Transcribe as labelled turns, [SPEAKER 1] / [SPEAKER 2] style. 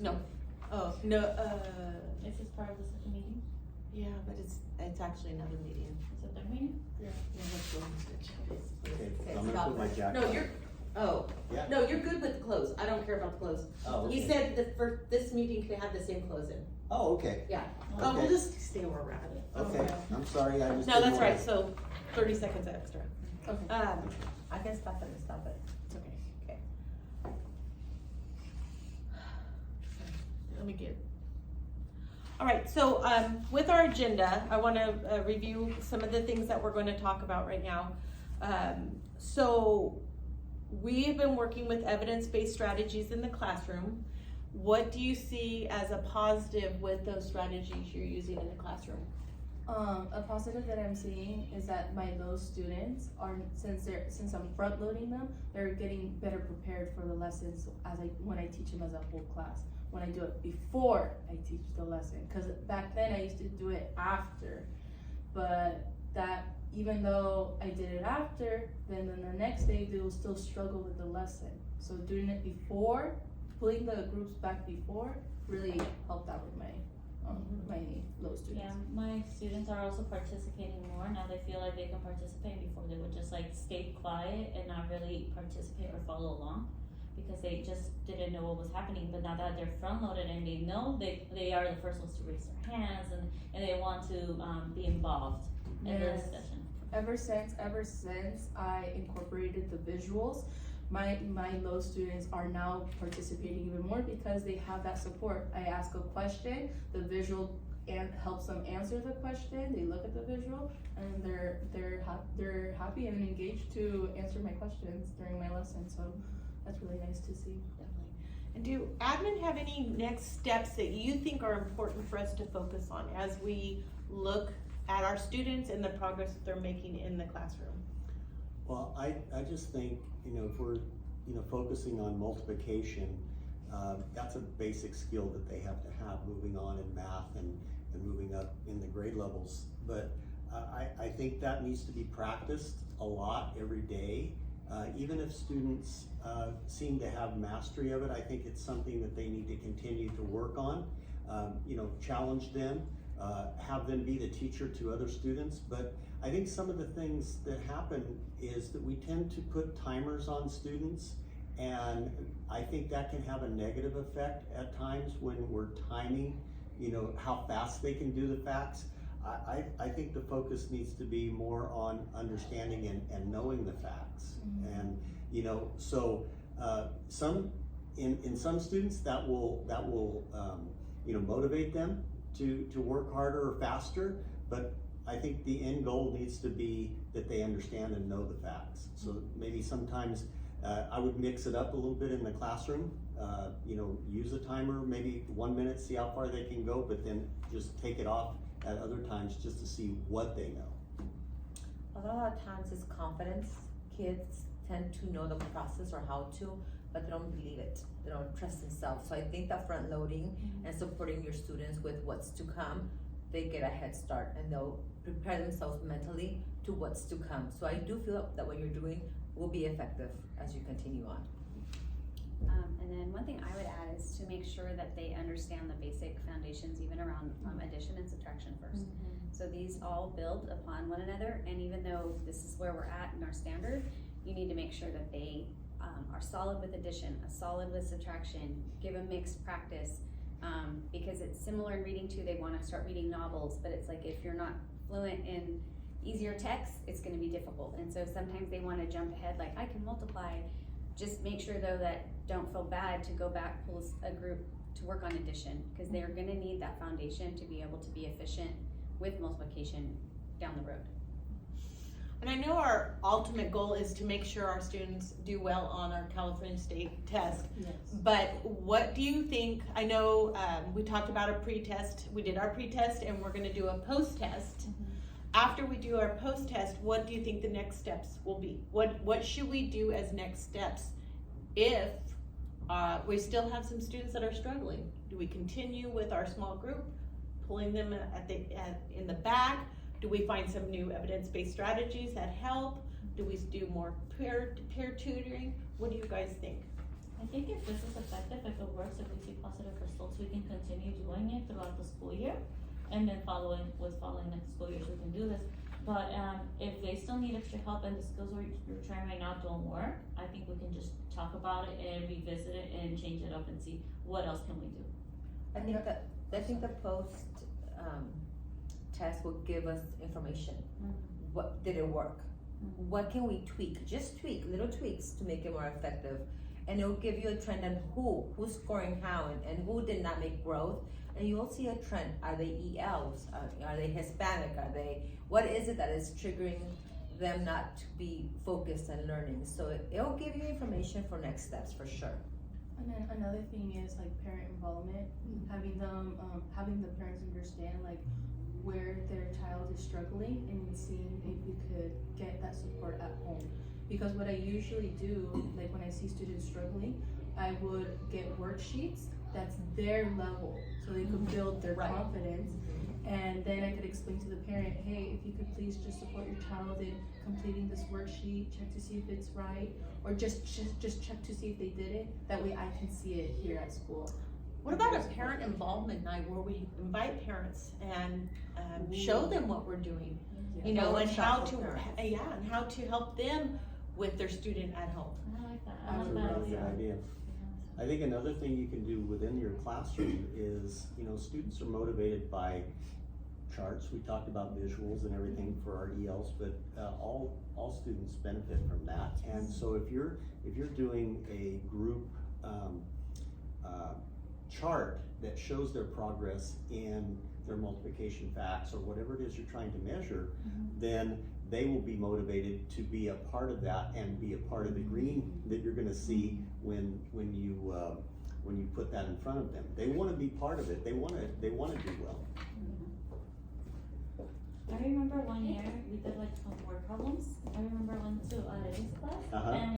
[SPEAKER 1] No. Oh, no,
[SPEAKER 2] Is this part of the second meeting?
[SPEAKER 1] yeah, but it's actually another meeting.
[SPEAKER 2] Is it their meeting?
[SPEAKER 1] Yeah, let's go and switch.
[SPEAKER 3] Okay,
[SPEAKER 1] Okay,
[SPEAKER 3] I'm gonna
[SPEAKER 1] stop.
[SPEAKER 3] put my jacket
[SPEAKER 1] No,
[SPEAKER 3] on.
[SPEAKER 1] you're, oh,
[SPEAKER 3] Yeah.
[SPEAKER 1] no, you're good with the clothes. I don't care about the clothes.
[SPEAKER 3] Oh,
[SPEAKER 1] He
[SPEAKER 3] okay.
[SPEAKER 1] said that for this meeting could have the same clothes in.
[SPEAKER 3] Oh, okay,
[SPEAKER 1] Yeah.
[SPEAKER 2] Oh,
[SPEAKER 1] We'll
[SPEAKER 3] Okay.
[SPEAKER 1] just stay where we're at.
[SPEAKER 3] okay, I'm sorry, I just.
[SPEAKER 1] No,
[SPEAKER 3] didn't
[SPEAKER 1] that's
[SPEAKER 3] wanna-
[SPEAKER 1] right, so 30 seconds extra.
[SPEAKER 4] Okay.
[SPEAKER 1] I can stop it and stop it.
[SPEAKER 4] It's okay.
[SPEAKER 1] Okay. Let me get. All right, so with our agenda, I want to review some of the things that we're going to talk about right now. So we have been working with evidence-based strategies in the classroom. What do you see as a positive with those strategies you're using in the classroom?
[SPEAKER 4] A positive that I'm seeing is that my low students are, since I'm front loading them, they're getting better prepared for the lessons when I teach them as a whole class. When I do it before I teach the lesson, because back then I used to do it after, but that even though I did it after, then the next day they will still struggle with the lesson. So doing it before, pulling the groups back before, really helped out with my low students.
[SPEAKER 2] Yeah, my students are also participating more. Now they feel like they can participate. Before they would just like stay quiet and not really participate or follow along because they just didn't know what was happening. But now that they're front loaded and they know, they are the first ones to raise their hands and they want to be involved in the
[SPEAKER 4] Yes.
[SPEAKER 2] discussion.
[SPEAKER 4] Ever since I incorporated the visuals, my low students are now participating even more because they have that support. I ask a question, the visual helps them answer the question. They look at the visual and they're happy and engaged to answer my questions during my lesson. So that's really nice to see.
[SPEAKER 1] Definitely. And do admin have any next steps that you think are important for us to focus on as we look at our students and the progress that they're making in the classroom?
[SPEAKER 3] Well, I just think, if we're, focusing on multiplication, that's a basic skill that they have to have moving on in math and moving up in the grade levels. But I think that needs to be practiced a lot every day. Even if students seem to have mastery of it, I think it's something that they need to continue to work on. Challenge them, have them be the teacher to other students. But I think some of the things that happen is that we tend to put timers on students, and I think that can have a negative effect at times when we're timing, how fast they can do the facts. I think the focus needs to be more on understanding and knowing the facts.
[SPEAKER 4] Mm-hmm.
[SPEAKER 3] And in some students that will motivate them to work harder or faster, but I think the end goal needs to be that they understand and know the facts. So maybe sometimes I would mix it up a little bit in the classroom, use a timer, maybe 1 minute, see how far they can go, but then just take it off at other times just to see what they know.
[SPEAKER 5] A lot of times it's confidence. Kids tend to know the process or how to, but they don't believe it. They don't trust themselves. So I think that front loading and supporting your students with what's to come, they get a head start and they'll prepare themselves mentally to what's to come. So I do feel that what you're doing will be effective as you continue on.
[SPEAKER 6] And then one thing I would add is to make sure that they understand the basic foundations even around addition and subtraction first. So these all build upon one another, and even though this is where we're at in our standard, you need to make sure that they are solid with addition, solid with subtraction, give a mixed practice, because it's similar in reading too. They want to start reading novels, but it's like if you're not fluent in easier text, it's going to be difficult. And so sometimes they want to jump ahead, like I can multiply. Just make sure though that don't feel bad to go back, pull a group to work on addition, because they're going to need that foundation to be able to be efficient with multiplication down the road.
[SPEAKER 1] And I know our ultimate goal is to make sure our students do well on our California State test.
[SPEAKER 4] Yes.
[SPEAKER 1] But what do you think? I know we talked about a pre-test. We did our pre-test and we're going to do a post-test. After we do our post-test, what do you think the next steps will be? What should we do as next steps if we still have some students that are struggling? Do we continue with our small group, pulling them in the back? Do we find some new evidence-based strategies that help? Do we do more peer tutoring? What do you guys think?
[SPEAKER 2] I think if this is effective, if it works, if we see positive results, we can continue doing it throughout the school year. And then following next school years, we can do this. But, if they still need extra help and the skills we're trying right now don't work, I think we can just talk about it and revisit it and change it up and see what else can we do.
[SPEAKER 5] I think the post, test will give us information. What, did it work? What can we tweak? Just tweak, little tweaks to make it more effective. And it'll give you a trend on who's scoring how, and who did not make growth. And you'll see a trend. Are they ELs? Are they Hispanic? What is it that is triggering them not to be focused on learning? So it'll give you information for next steps for sure.
[SPEAKER 4] And then another thing is like parent involvement, having them, having the parents understand like where their child is struggling and seeing if we could get that support at home. Because what I usually do, like when I see students struggling, I would get worksheets that's their level, so they could build their
[SPEAKER 1] Right.
[SPEAKER 4] confidence. And then I could explain to the parent, hey, if you could please just support your child in completing this worksheet, check to see if it's right, or just check to see if they did it. That way I can see it here at school.
[SPEAKER 1] What about a parent involvement night where we invite parents and show them what we're doing? You know, and how to, and how to help them with their student at home.
[SPEAKER 2] I like that,
[SPEAKER 3] That's a really good idea. I think another thing you can do within your classroom is, students are motivated by charts. We talked about visuals and everything for our ELs, but all students benefit from that. And so if you're doing a group chart that shows their progress in their multiplication facts or whatever it is you're trying to measure, then they will be motivated to be a part of that and be a part of the green that you're gonna see when you put that in front of them. They wanna be part of it, they wanna do well.
[SPEAKER 2] I remember one year we did like some word problems. I remember one to Alex's class,
[SPEAKER 3] Uh-huh.
[SPEAKER 2] and